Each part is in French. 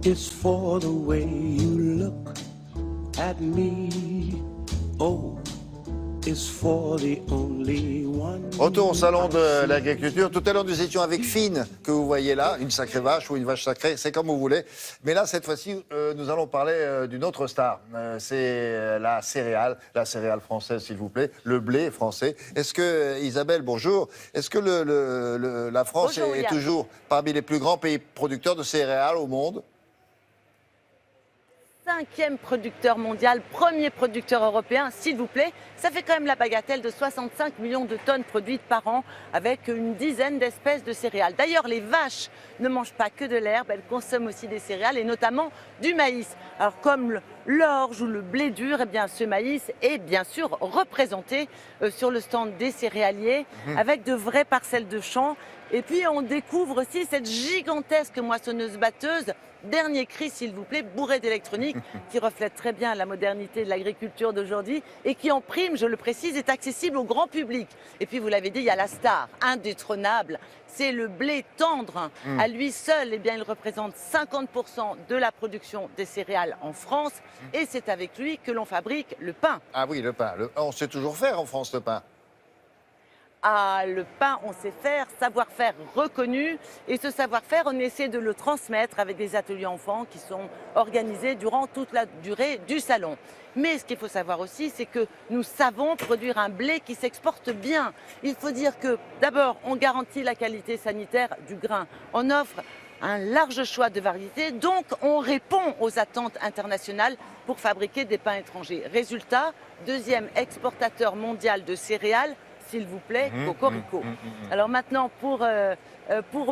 is for the way you look at me. O is for the only one. Retour au salon de l'agriculture. Tout à l'heure, nous étions avec Fine, que vous voyez là, une sacrée vache ou une vache sacrée, c'est comme vous voulez. Mais là, cette fois-ci, nous allons parler d'une autre star. C'est la céréale française, s'il vous plaît, le blé français. Est-ce que, Isabelle, bonjour, est-ce que la France bonjour, est toujours parmi les plus grands pays producteurs de céréales au monde ? 5e producteur mondial, premier producteur européen, s'il vous plaît. Ça fait quand même la bagatelle de 65 millions de tonnes produites par an avec une dizaine d'espèces de céréales. D'ailleurs, les vaches ne mangent pas que de l'herbe, elles consomment aussi des céréales et notamment du maïs. Alors comme l'orge ou le blé dur, eh bien, ce maïs est bien sûr représenté sur le stand des céréaliers avec de vraies parcelles de champs. Et puis on découvre aussi cette gigantesque moissonneuse-batteuse, dernier cri s'il vous plaît, bourrée d'électronique, qui reflète très bien la modernité de l'agriculture d'aujourd'hui et qui en prime, je le précise, est accessible au grand public. Et puis vous l'avez dit, il y a la star indétrônable, c'est le blé tendre. À lui seul, eh bien, il représente 50% de la production des céréales en France et c'est avec lui que l'on fabrique le pain. Ah oui, le pain. On sait toujours faire en France, le pain. Ah, le pain, on sait faire, savoir-faire reconnu. Et ce savoir-faire, on essaie de le transmettre avec des ateliers enfants qui sont organisés durant toute la durée du salon. Mais ce qu'il faut savoir aussi, c'est que nous savons produire un blé qui s'exporte bien. Il faut dire que, d'abord, on garantit la qualité sanitaire du grain. On offre un large choix de variétés, donc on répond aux attentes internationales pour fabriquer des pains étrangers. Résultat, deuxième exportateur mondial de céréales, s'il vous plaît, Cocorico. Alors maintenant, pour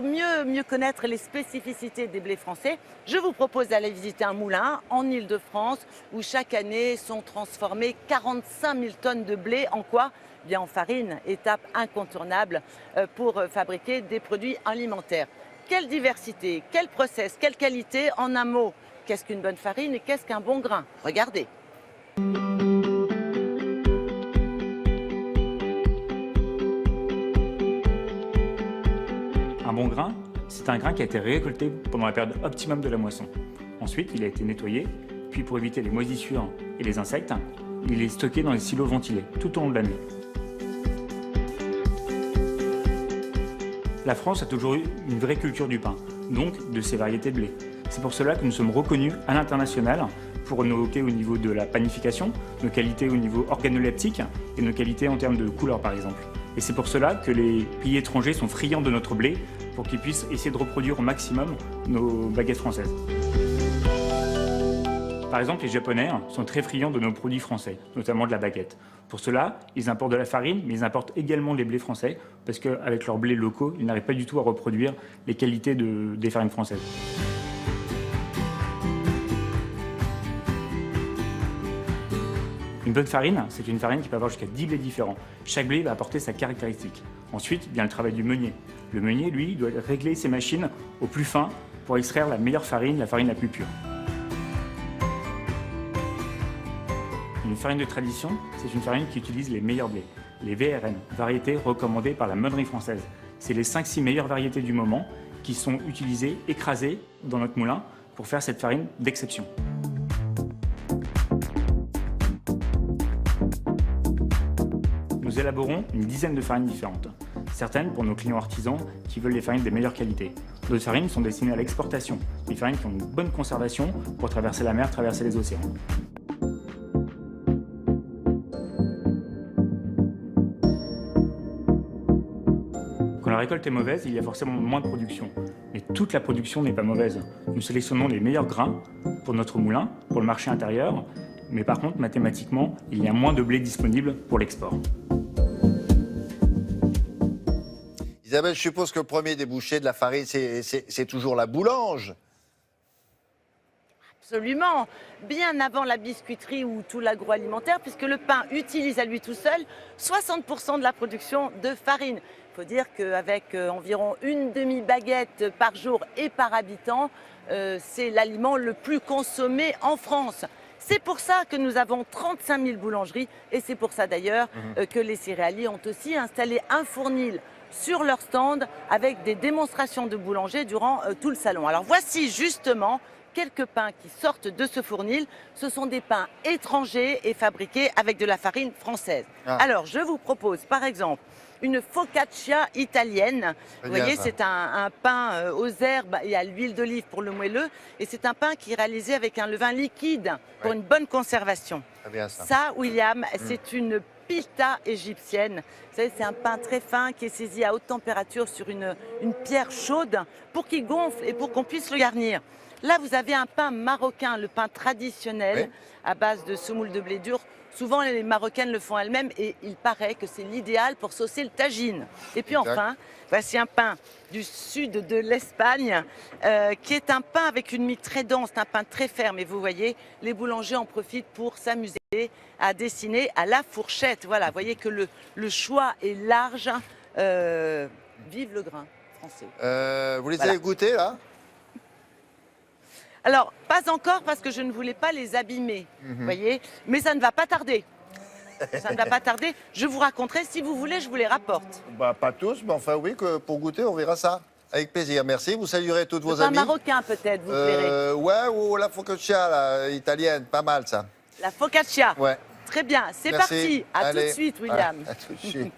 mieux connaître les spécificités des blés français, je vous propose d'aller visiter un moulin en Île-de-France où chaque année sont transformées 45 000 tonnes de blé. En quoi ? Bien en farine, étape incontournable pour fabriquer des produits alimentaires. Quelle diversité, quel process, quelle qualité, en un mot. Qu'est-ce qu'une bonne farine et qu'est-ce qu'un bon grain ? Regardez. Un bon grain, c'est un grain qui a été récolté pendant la période optimum de la moisson. Ensuite, il a été nettoyé, puis pour éviter les moisissures et les insectes, il est stocké dans les silos ventilés tout au long de l'année. La France a toujours eu une vraie culture du pain, donc de ses variétés de blé. C'est pour cela que nous sommes reconnus à l'international pour nos qualités au niveau de la panification, nos qualités au niveau organoleptique et nos qualités en termes de couleur par exemple. Et c'est pour cela que les pays étrangers sont friands de notre blé pour qu'ils puissent essayer de reproduire au maximum nos baguettes françaises. Par exemple, les Japonais sont très friands de nos produits français, notamment de la baguette. Pour cela, ils importent de la farine, mais ils importent également les blés français, parce qu'avec leurs blés locaux, ils n'arrivent pas du tout à reproduire les qualités des farines françaises. Une bonne farine, c'est une farine qui peut avoir jusqu'à 10 blés différents. Chaque blé va apporter sa caractéristique. Ensuite, vient le travail du meunier. Le meunier, lui, doit régler ses machines au plus fin pour extraire la meilleure farine, la farine la plus pure. Une farine de tradition, c'est une farine qui utilise les meilleurs blés, les VRN, variétés recommandées par la meunerie française. C'est les 5-6 meilleures variétés du moment qui sont utilisées, écrasées dans notre moulin pour faire cette farine d'exception. Nous élaborons une dizaine de farines différentes. Certaines pour nos clients artisans qui veulent des farines des meilleures qualités. D'autres farines sont destinées à l'exportation, des farines qui ont une bonne conservation pour traverser la mer, traverser les océans. Quand la récolte est mauvaise, il y a forcément moins de production. Mais toute la production n'est pas mauvaise. Nous sélectionnons les meilleurs grains pour notre moulin, pour le marché intérieur, mais par contre, mathématiquement, il y a moins de blé disponible pour l'export. Isabelle, je suppose que le premier débouché de la farine, c'est toujours la boulange. Absolument, bien avant la biscuiterie ou tout l'agroalimentaire, puisque le pain utilise à lui tout seul 60% de la production de farine. Il faut dire qu'avec environ une demi-baguette par jour et par habitant, c'est l'aliment le plus consommé en France. C'est pour ça que nous avons 35 000 boulangeries et c'est pour ça d'ailleurs que les céréaliers ont aussi installé un fournil sur leur stand avec des démonstrations de boulanger durant tout le salon. Alors voici justement quelques pains qui sortent de ce fournil. Ce sont des pains étrangers et fabriqués avec de la farine française. Ah. Alors, je vous propose par exemple une focaccia italienne. Vous voyez, c'est un pain aux herbes et à l'huile d'olive pour le moelleux. Et c'est un pain qui est réalisé avec un levain liquide pour une bonne conservation. Très bien ça. Ça, William, c'est une pita égyptienne. Vous savez, c'est un pain très fin qui est saisi à haute température sur une pierre chaude pour qu'il gonfle et pour qu'on puisse le garnir. Là, vous avez un pain marocain, le pain traditionnel à base de semoule de blé dur. Souvent, les Marocaines le font elles-mêmes et il paraît que c'est l'idéal pour saucer le tagine. Et puis enfin, voici un pain du sud de l'Espagne qui est un pain avec une mie très dense, un pain très ferme. Et vous voyez, les boulangers en profitent pour s'amuser à dessiner à la fourchette. Voilà, vous voyez que le choix est large. Vive le grain français. Vous les avez goûtés là? Alors, pas encore parce que je ne voulais pas les abîmer, vous voyez, mais ça ne va pas tarder. Ça ne va pas tarder. Je vous raconterai, si vous voulez, je vous les rapporte. Bah, pas tous, mais enfin oui, que pour goûter, on verra ça. Avec plaisir, merci. Vous saluerez toutes vos Le pain amies. marocain peut-être, vous verrez. Ouais, ou la focaccia là, italienne, pas mal ça. La focaccia. Ouais. Très bien, c'est Merci. parti. À tout de Allez. suite, William. À tout de suite.